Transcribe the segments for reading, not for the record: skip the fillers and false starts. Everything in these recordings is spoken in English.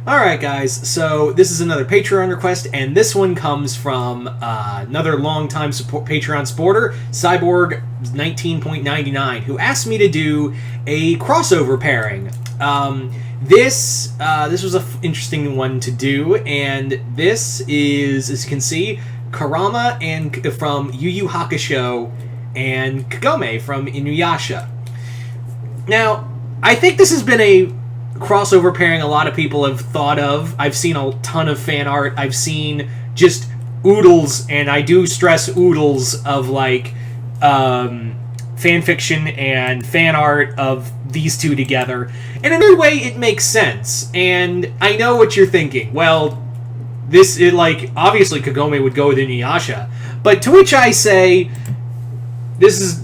Alright, guys, so this is another Patreon request, and this one comes from another long-time Patreon supporter, Cyborg19.99, who asked me to do a crossover pairing. This was an interesting one to do, and this is, as you can see, Kurama and from Yu Yu Hakusho and Kagome from Inuyasha. Now, I think this has been a crossover pairing a lot of people have thought of. I've seen a ton of fan art. I've seen just oodles, and I do stress oodles of like fan fiction and fan art of these two together. And in a way, it makes sense. And I know what you're thinking. Well, this is like obviously Kagome would go with Inuyasha, but to which I say, this is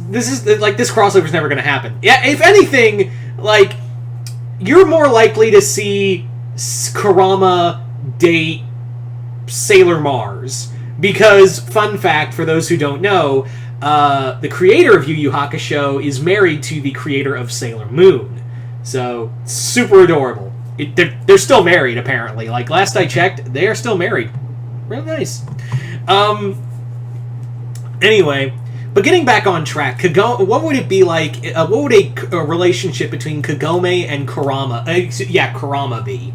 like this crossover's never going to happen. Yeah, if anything, like, you're more likely to see Kurama date Sailor Mars. Because, fun fact, for those who don't know, the creator of Yu Yu Hakusho is married to the creator of Sailor Moon. So, super adorable. They're still married, apparently. Like, last I checked, they are still married. Real nice. Anyway, but getting back on track, what would it be like? What would a relationship between Kagome and Kurama? Kurama be?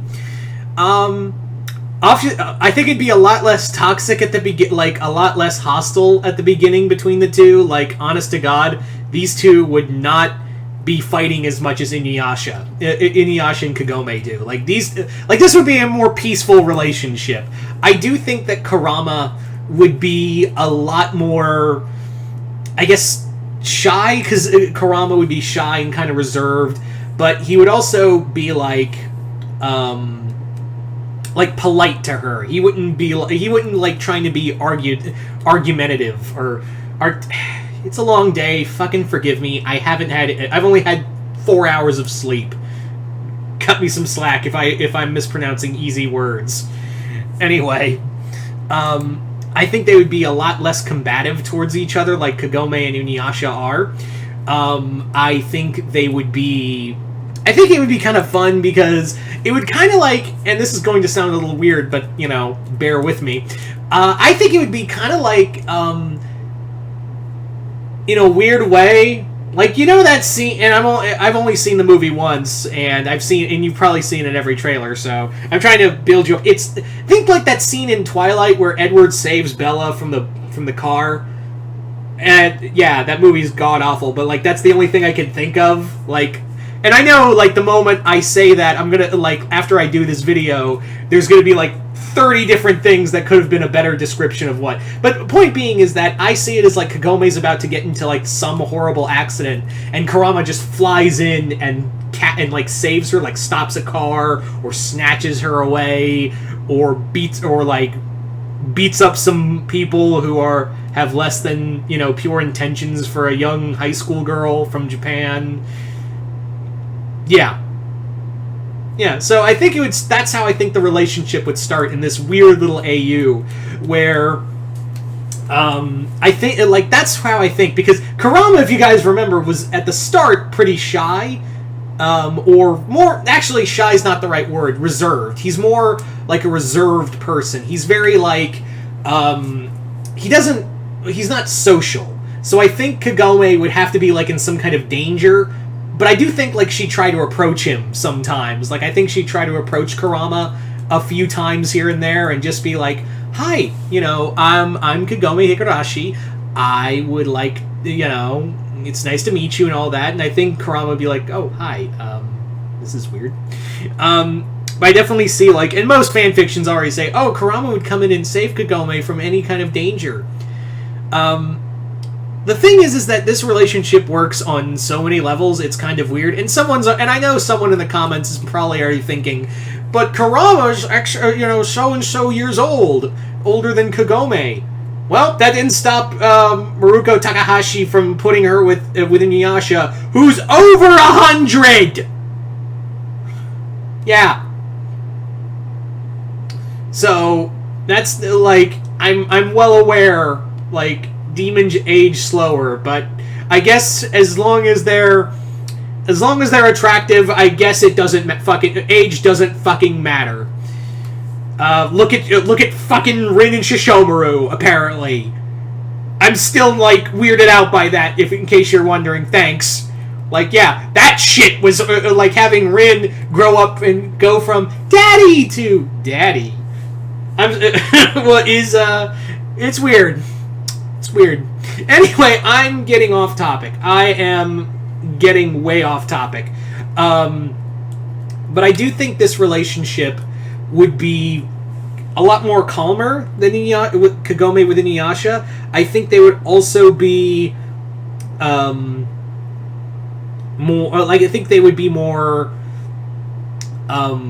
I think it'd be a lot less toxic at the beginning, like a lot less hostile at the beginning between the two. Like, honest to God, these two would not be fighting as much as Inuyasha and Kagome do. Like this would be a more peaceful relationship. I do think that Kurama would be a lot more, I guess, shy, because Kurama would be shy and kind of reserved, but he would also be like polite to her. He wouldn't like trying to be argumentative or it's a long day. Fucking forgive me. I've only had 4 hours of sleep. Cut me some slack if I'm mispronouncing easy words. Anyway, I think they would be a lot less combative towards each other, like Kagome and Inuyasha are. I think it would be kind of fun, because it would kind of like, and this is going to sound a little weird, but, you know, bear with me. I think it would be kind of like, in a weird way, like, you know that scene, and I've only seen the movie once, and you've probably seen it in every trailer, so I'm trying to build you up. Think like that scene in Twilight where Edward saves Bella from the car, and yeah, that movie's god-awful, but like, that's the only thing I can think of, like, and I know, like, the moment I say that, I'm gonna, like, after I do this video, there's gonna be, like, 30 different things that could have been a better description of what. But point being is that I see it as, like, Kagome's about to get into, like, some horrible accident, and Kurama just flies in and like, saves her, like, stops a car, or snatches her away, or beats up some people who have less than, you know, pure intentions for a young high school girl from Japan. Yeah, so I think that's how I think the relationship would start, in this weird little AU, where, I think, like, that's how I think, because Kurama, if you guys remember, was, at the start, pretty shy, or more, actually, shy is not the right word, reserved. He's more like a reserved person. He's very, like, he's not social. So I think Kagome would have to be, like, in some kind of danger. But I do think, like, she tried to approach him sometimes. Like, I think she tried to approach Kurama a few times here and there and just be like, hi, you know, I'm Kagome Higurashi. I would like, you know, it's nice to meet you and all that. And I think Kurama would be like, oh, hi, this is weird. But I definitely see, like, and most fanfictions already say, oh, Kurama would come in and save Kagome from any kind of danger. The thing is that this relationship works on so many levels, it's kind of weird. And I know someone in the comments is probably already thinking, but Kurama's, you know, so-and-so years old, older than Kagome. Well, that didn't stop Maruko Takahashi from putting her with Inuyasha, who's over 100! Yeah. So, that's, like, I'm well aware, like, demons age slower, but I guess as long as they're attractive, I guess age doesn't fucking matter. Look at fucking Rin and Shishomaru, apparently. I'm still, like, weirded out by that, in case you're wondering. Thanks. Like, yeah, that shit was, like, having Rin grow up and go from daddy to daddy. It's weird. It's weird. Anyway, I'm getting off topic. I am getting way off topic. But I do think this relationship would be a lot more calmer than with Kagome with Inuyasha. I think they would also be more like I think they would be more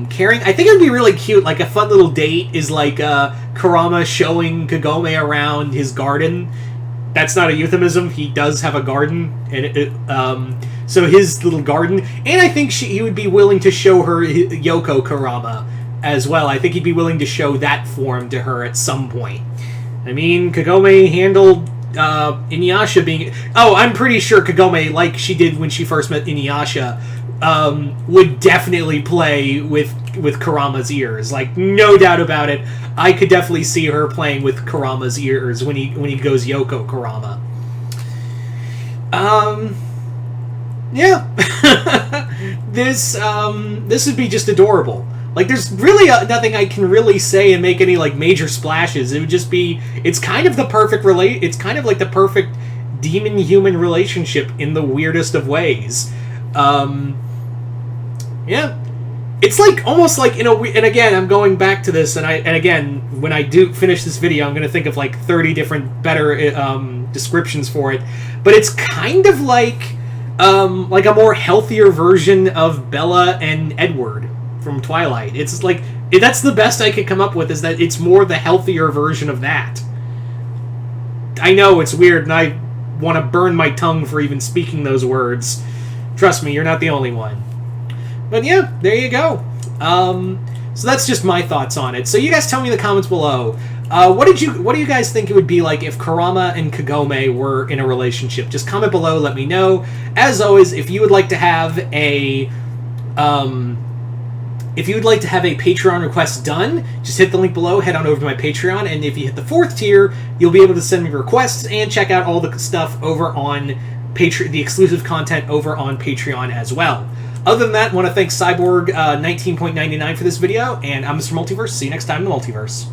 caring. I think it would be really cute. Like a fun little date is like Kurama showing Kagome around his garden. That's not a euphemism. He does have a garden, and so his little garden. And I think he would be willing to show her Yoko Kurama as well. I think he'd be willing to show that form to her at some point. I mean, Kagome handled Inuyasha being... Oh, I'm pretty sure Kagome, like she did when she first met Inuyasha, would definitely play with Kurama's ears. Like, no doubt about it. I could definitely see her playing with Kurama's ears when he goes Yoko Kurama. Yeah. This would be just adorable. Like, there's really nothing I can really say and make any, like, major splashes. It would just be... It's kind of the perfect It's kind of like the perfect demon-human relationship in the weirdest of ways. Yeah. It's like, almost like, in a... And again, I'm going back to this, and again, when I do finish this video, I'm going to think of, like, 30 different better descriptions for it. But it's kind of like a more healthier version of Bella and Edward from Twilight. It's like, that's the best I could come up with, is that it's more the healthier version of that. I know it's weird, and I want to burn my tongue for even speaking those words. Trust me, you're not the only one. But yeah, there you go. So that's just my thoughts on it. So you guys tell me in the comments below. What do you guys think it would be like if Kurama and Kagome were in a relationship? Just comment below, let me know. As always, if you would like to have a Patreon request done, just hit the link below, head on over to my Patreon, and if you hit the 4th tier, you'll be able to send me requests and check out all the stuff over on Patreon, the exclusive content over on Patreon as well. Other than that, I want to thank Cyborg 19.99 for this video, and I'm Mr. Multiverse. See you next time in the Multiverse.